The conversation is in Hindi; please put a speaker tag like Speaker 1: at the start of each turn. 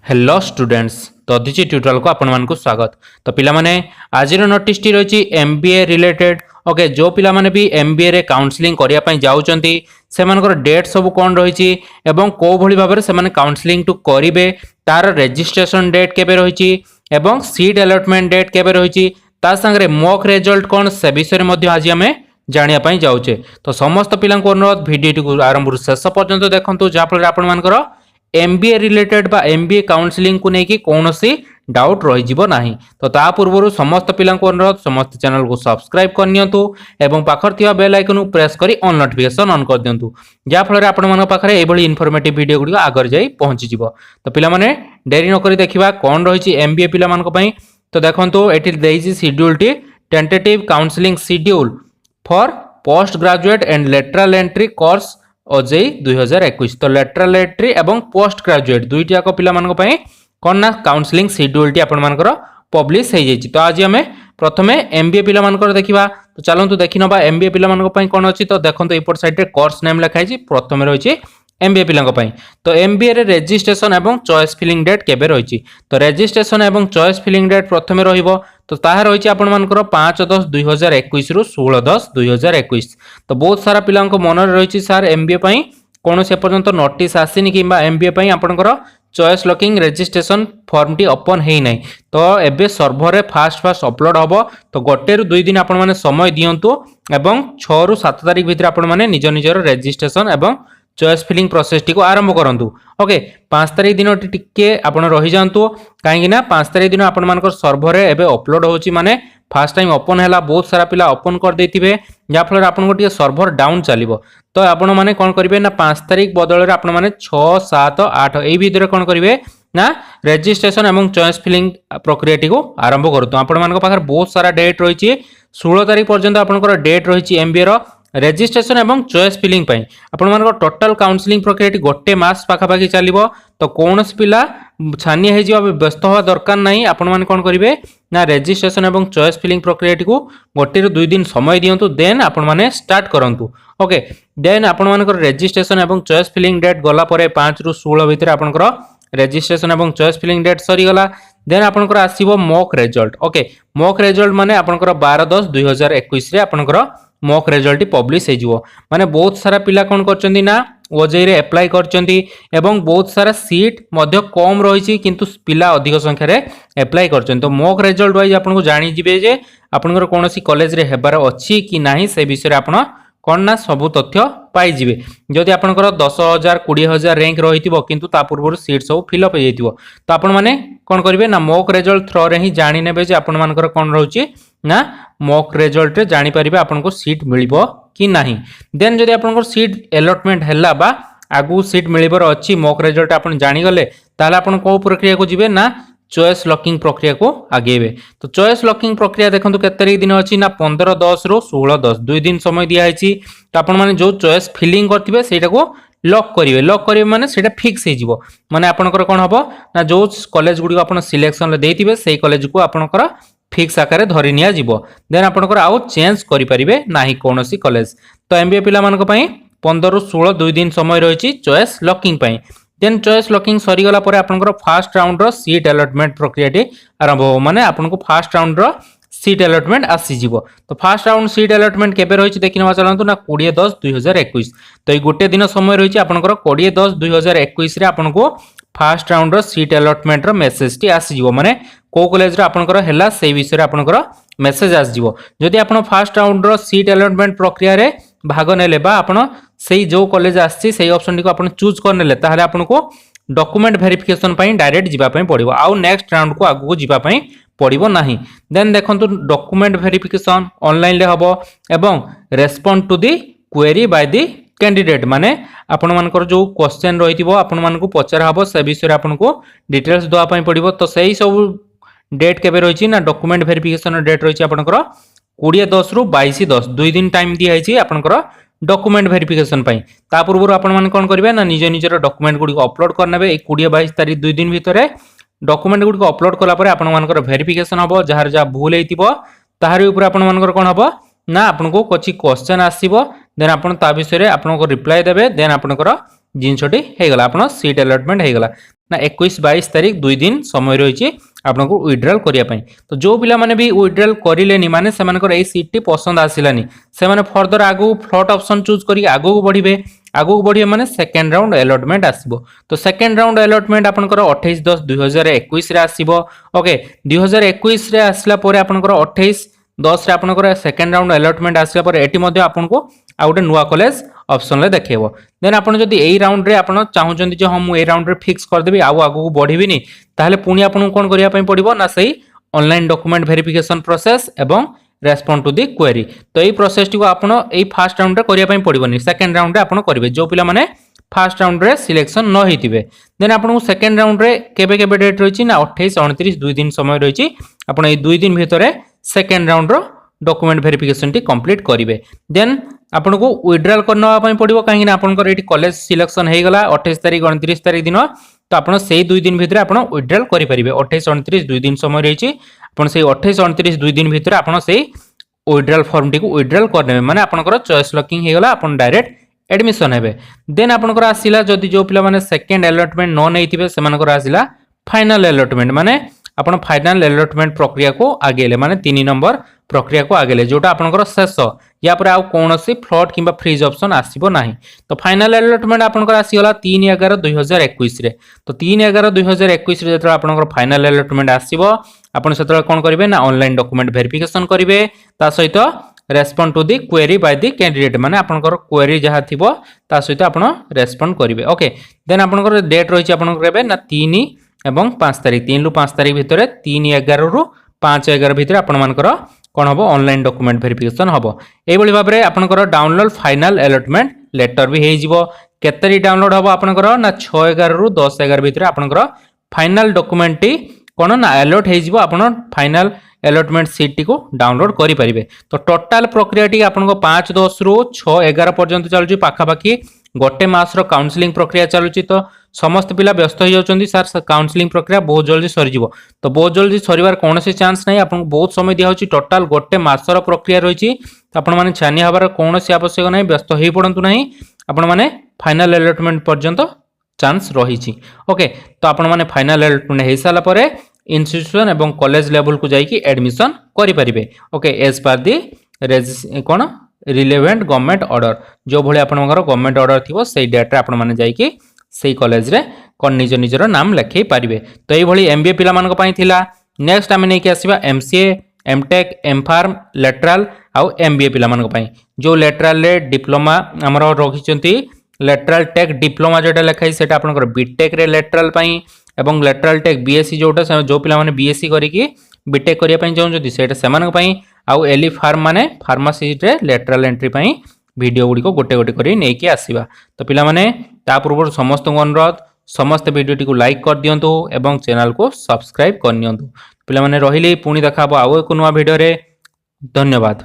Speaker 1: हेलो स्टूडेंट्स दधिची ट्यूटोरियल को आपण मानकु स्वागत। तो पिला माने आज नोटिस टी रही एमबीए रिलेटेड ओके जो पिला माने भी एमबीए रे काउंसलिंग करिया पई जाउचंती सेमानकर डेट सब कोन रही एवं को भली भाबरे से माने काउंसलिंग टू करिवे तार रजिस्ट्रेशन डेट केबे रही एवं सीट अलॉटमेंट डेट केबे रही ता संगे मॉक रिजल्ट कोन से विषय मध्ये आज हमें जानिया पई जाउचे। तो समस्त पिला को अनुरोध वीडियो को आरंभ शेष पर्यंत देखंतु जा फल आपण मानकर एमबीए रिलेटेड बा एमबीए काउंसलिंग को लेकिन कौन सी डाउट रही नहीं। तो ता पूर्व समस्त पिला अनुरोध समस्त चैनल को सब्सक्राइब करनियंतु एवं पाखर थिया बेल आइकन को प्रेस करी ऑन नोटिफिकेशन ऑन कर दियंतु जा फल आपण मन पाखरे एभली इन्फॉर्मेटिव वीडियो गुडी आगर जाई पहुंची जिवो। तो पिला माने देरी न करी देखिबा कोन रही एमबीए पिला मान को पई। तो देखंतु एठी देइछि शेड्यूल टी tentative counselling schedule for post graduate and lateral entry course OJEE 2021। तो लेटरल एंट्री एवं पोस्ट ग्रेजुएट दुईटी जाक पिला मानक पई कोन ना काउंसलिंग शेड्यूल टी आपण मानकर पब्लिश हो जाइछि। तो आज हमें प्रथमे एमबीए पिला मानकर देखिबा। तो चलंतु देखि नबा एमबीए पिला मानक पई कोन अछि। तो देखंतु एपोर्ट साइड रे कोर्स नेम लिखा है प्रथमे रहिछि एमबीए पिलांक पई। तो एमबीए रे रजिस्ट्रेशन एवं चॉइस फिलिंग डेट केबे रहिछि। तो रजिस्ट्रेशन एवं चॉइस फिलिंग डेट प्रथमे रहिबो। तो ताहा रहिछि आपण मानकर 5/10/2021 रु 16/10/2021। तो बहुत सारा पिलांक मन रहिछि सर एमबीए पई कोन से पर्यंत नोटिस आसीनी किबा एमबीए पई आपनकर चॉइस लॉकिंग रजिस्ट्रेशन फॉर्म टी ओपन हेई नै। तो एबे सर्वर रे फास्ट अपलोड हबो। तो गोटे रु 2 दिन आपण माने समय दियंतु एवं 6 रु 7 तारिख भितर आपण माने निज निजर रजिस्ट्रेशन एवं चॉइस फिलिंग प्रोसेस टी को आरंभ करंतु। ओके 5 तारिख दिन टिके आपण रही जांतु काहेकि ना 5 तारिख दिन आपण मानकर सर्वर रे एबे अपलोड होची माने फर्स्ट टाइम ओपन हैला बहुत सारा पिला ओपन कर देथिबे जा फल आपन को टिके सर्वर डाउन चलिबो। तो आपण माने कोन करिवे ना 5 तारिख बदल रे आपण माने 6 7 8 एई भीतर कोन करिवे ना रजिस्ट्रेशन एवं चॉइस फिलिंग प्रक्रिया टी को आरंभ करतो। आपण मानक पाखर बहुत सारा डेट रहिछि 16 तारिख पर्यंत आपनकर डेट रहिछि एमबीए रो रजिस्ट्रेशन एवं चॉइस फिलिंग पाई आपण मानक टोटल काउंसलिंग प्रक्रिया गोटे मास पाखापाखि चलिबो। तो कौन पिला छानिया हे जिवा व्यस्त होवा दरकार नहीं। आपण माने कोन करिवे ना रजिस्ट्रेशन एवं चॉइस फिलिंग प्रक्रिया को गोटे रु 2 दिन समय दियंतु देन आपण माने स्टार्ट करंतु। ओके देन आपण मानकर रजिस्ट्रेशन एवं चॉइस फिलिंग डेट गला परे 5 रु 16 भितर आपनकर रजिस्ट्रेशन एवं चॉइस फिलिंग डेट सरी गला। देन आपनकर आसीबो mock result. Okay mock result माने आपनकर 12/10/2021 रे आपनकर मॉक रिजल्ट पब्लिश हो माने बहुत सारा पिला कोन करचंदी ना ओजेई रे अप्लाई करचंदी एवं बहुत सारा सीट मध्य कम रही किंतु पिला अधिक संख्या रे अप्लाई करचंदी। तो मॉक रिजल्ट वाइज आपन को जानि जिवे जे आपनकर कोनोसी कॉलेज रे हेबार अछि कि नाही से विषय रे आपन कोन ना सब तथ्य पाई जिवे। जदि आपनकर 10,000 20,000 रैंक रहितिबो किंतु ता पूर्व सीट सब फिल अप हो जाइतिबो तो आपण माने कोन करिवे ना मॉक रिजल्ट थ्रो रे ही जानि नेबे जे आपण मानकर कोन रहउची ना मॉक रिजल्ट रे जानि परिबे आपन को सीट मिलिबो कि नाही। देन जदि आपन को सीट अलॉटमेंट हैला बा आगु सीट मिलिबर अछि मॉक रिजल्ट आपन जानि गले ताले आपन को प्रक्रिया को जिवे ना चॉइस लॉकिंग प्रक्रिया को आगेबे। तो चॉइस लॉकिंग प्रक्रिया देखंतु केते तारिख दिन अछि ना 15/10 रु 16/10 2 दिन समय दिया हैछि। तो आपन माने जो चॉइस फिलिंग करथिबे सेटा को लॉक करिवे माने सेटा फिक्स हे जिवो माने आपनकर कोन हबो ना जो कॉलेज गुडी आपन सिलेक्शन ले देथिबे सेही कॉलेज को आपनकर फिक्स आकार धरि निया जिवो। देन आपनकर आउ चेंज करि परिबे नाही कोनोसी कॉलेज। तो एमबीए पिला मानक पई 15 रु 16 2 दिन समय रहिछि चॉइस लॉकिंग पई। देन चॉइस लॉकिंग सरी गला परे आपनकर फर्स्ट राउंड रो सीट अलॉटमेंट प्रक्रिया टी आरंभ हो माने आपन को फर्स्ट राउंड रो सीट अलॉटमेंट आसी जिवो। तो फर्स्ट राउंड सीट अलॉटमेंट केबे रहिछि देखिनवा चलंतु ना 20/10/2021। तो ए गोटे दिन समय रहिछि आपनकर 20/10/2021 रे आपन को फर्स्ट राउंड रो सीट अलॉटमेंट रो मेसेज टी आसी जिवो माने को कॉलेज रे आपनकर हैला सेही विषय रे आपनकर मेसेज आसी जिवो। जदि आपन फर्स्ट राउंड रो सीट अलॉटमेंट प्रक्रिया रे भाग नेले बा आपन सेही जो कॉलेज आसी सेही ऑप्शन टी को आपन चूज कर नेले ताहाले आपन को डॉक्यूमेंट वेरिफिकेशन पई डायरेक्ट जिबा पई पड़िबो आउ नेक्स्ट राउंड को आगु जिबा पई पड़िबो नाही। देन देखंतु डॉक्यूमेंट वेरिफिकेशन ऑनलाइन ले हबो एवं respond to the query by the candidate माने आपण मानकर जो क्वेश्चन रहितिबो आपण मानको पचार हबो से विषय रे आपण को डिटेल्स दवा पई पड़िबो। तो सही सब डेट केबे रहिछि ना डॉक्यूमेंट वेरिफिकेशन डेट रहिछि आपनकर 20/10 रु 22/10 2 दिन टाइम दिया हैछि आपनकर डॉक्यूमेंट वेरिफिकेशन पई। ता पूर्व आपण मान कोन करिवे ना निज निजर डॉक्यूमेंट गुडी को अपलोड करनेबे 20-22 तारिख 2 दिन भितरे डॉक्यूमेंट गुडी को अपलोड कला परे आपण मानकर वेरिफिकेशन हबो जहार जा भूल हेतिबो ताहारी ऊपर आपण मानकर कोन हबो ना आपण को कोची क्वेश्चन आसीबो देन आपण ता विषय रे आपण को रिप्लाई देबे देन आपनकर जिनसटी हे गला आपण सीट अलॉटमेंट हे गला। ना 21-22 तारीख 2 दिन समय रही आपको विड्रॉल करने। तो जो पिला माने भी विड्रॉल करें माने से सीट पसंद आसलानी से फर्दर आगु फ्लॉट ऑप्शन चूज कर आगू बढ़े माने सेकेंड राउंड अलॉटमेंट आसीबो। तो सेकेंड राउंड अलॉटमेंट आपनकर 28/10/2021 रे आसीबो। ओके 2021 रे आसला परे आपनकर 28/10 रे आपनकर सेकेंड राउंड अलॉटमेंट आसला परे एटी मध्ये आपनको आ गोटे नुआ कॉलेज ऑप्शन ले देखेबो। देन आपन जदि एई राउंड रे आपन चाहुचंती जे हम ए राउंड रे फिक्स कर देबी आगू बढ़िबिनी ताहले पुनी आपन कोन करिया पई पड़िबो ना सही ऑनलाइन डॉक्यूमेंट वेरिफिकेशन प्रोसेस एवं रेस्पॉन्ड टू दी क्वेरी। तो यही प्रोसेस टी को आपन एई फर्स्ट राउंड रे करिया पई पड़िबोनी सेकेंड राउंड रे आपन करिवे जो पिला माने फर्स्ट राउंड रे सिलेक्शन न होइतिबे। देन आपन सेकेंड राउंड रे केबे केबे डेट रहिछि ना 28-29 2 दिन समय रहिछि आपन एई 2 दिन भितरे सेकेंड राउंड रो डॉक्यूमेंट वेरिफिकेशन टी कंप्लीट करिवे। देन आपन को विड्रॉल करना पई पड़िबो काहे ना आपनकर एटी कॉलेज सिलेक्शन हे गला 28 तारीख 29 तारीख दिन तो आपन सेई 2 दिन भितरे आपन विड्रॉल करि परिबे। 28-29 2 दिन समय रहिछि आपन सेई 28-29 2 दिन भितरे आपन सेई विड्रॉल फॉर्म टी को विड्रॉल करने माने आपनकर चॉइस लॉकिंग हे गला आपन डायरेक्ट एडमिशन हेबे। देन आपनकर आसिला जदि जो पिला माने सेकंड अलॉटमेंट न नैथिबे सेमानकर आसिला फाइनल अलॉटमेंट माने आपण फाइनल अलॉटमेंट प्रक्रिया को आगेले माने 3 नंबर प्रक्रिया को आगेले जोटा आपनकर शेष या पर आ कोनोसी फ्लॉट किबा फ्रीज ऑप्शन आसीबो नाही। तो फाइनल अलॉटमेंट आपनकर आसीगला 3/11/2021 रे। तो 3/11/2021 रे जतरा आपनकर फाइनल अलॉटमेंट आसीबो आपण सेतरा कोन करिवे ना ऑनलाइन डॉक्यूमेंट वेरिफिकेशन करिवे ता सहित respond to the query by the candidate माने आपनकर क्वेरी जहा थिबो ता सहित आपण रेस्पॉन्ड करिवे। ओके देन आपनकर डेट रहिछि आपनकर केबे ना 3 एवं 5 तारीख 3 रु 5 तारीख भितरे 3/11 रु 5/11 भितरे आपण मानकर कोन हबो ऑनलाइन डॉक्यूमेंट वेरिफिकेशन हबो। एई बळी भाबरे आपनकर डाउनलोड फाइनल अलॉटमेंट लेटर भी हेइ जिवो। केतरी डाउनलोड हबो आपनकर ना 6/11 रु 10/11 भितरे आपनकर फाइनल डॉक्यूमेंट टी कोन ना अलॉट हेइ जिवो आपण फाइनल अलॉटमेंट सीट टी को डाउनलोड करि परिबे। तो टोटल प्रक्रिया टी आपनको 5/10 रु 6/11 पर्यंत चलुची पाखा पाखी गोटे मास रो काउंसलिंग प्रक्रिया चलुची। तो समस्त पिला व्यस्त हो जाउचंदी सर काउंसलिंग प्रक्रिया बहुत जल्दी सरी जिवो। तो बहुत जल्दी सरीवार कोनोसी चांस नाही आपन बहुत समय दिया होची टोटल गोटे मास रो प्रक्रिया रहिची। तो आपण माने छानी हबार कोनोसी आवश्यक नाही व्यस्त होई पडंतु नाही आपण माने फाइनल अलॉटमेंट पर्यंत चांस रहिची। ओके तो आपण माने फाइनल अलॉटमेंट हे साला परे इंस्टीट्यूशन एवं कॉलेज लेवल को जाइकी एडमिशन करि परिबे। ओके एज पर दी कोन रिलेवेंट गवर्नमेंट ऑर्डर जो भले आपनकर गवर्नमेंट ऑर्डर थिबो सेई डेट रे आपण माने जाइकी सेई कॉलेज रे कोन निज निजर नाम लिखै पारिबे। तो एई भली एमबीए पिला मानक पई थिला। नेक्स्ट आमे नै कि आसीबा एमसीए एमटेक एमफार्म लेटरल आउ एमबीए पिला मानक पई जो लेटरल रे डिप्लोमा हमरो रखिचंती लेटरल टेक डिप्लोमा जोटा लिखाई सेटा आपनकर बीटेक रे लेटरल पई एवं लेटरल टेक बीएससी जोटा जो पिला माने बीएससी करिकी बीटेक करिया पई चाहउछथि सेटा सेमानक पई आउ एली फार्म माने फार्मेसी रे लेटरल एंट्री पई वीडियो गुडी को गोटे गोटे करी नै कि आसीबा। तो पिला माने ता पूर्व समस्त अनुरोध समस्त वीडियो को लाइक कर दियंतु एवं चैनल को सब्सक्राइब कर नियंतु। पिला माने रहिले पुणी देखाबो आउ एक नुवा वीडियो रे। धन्यवाद।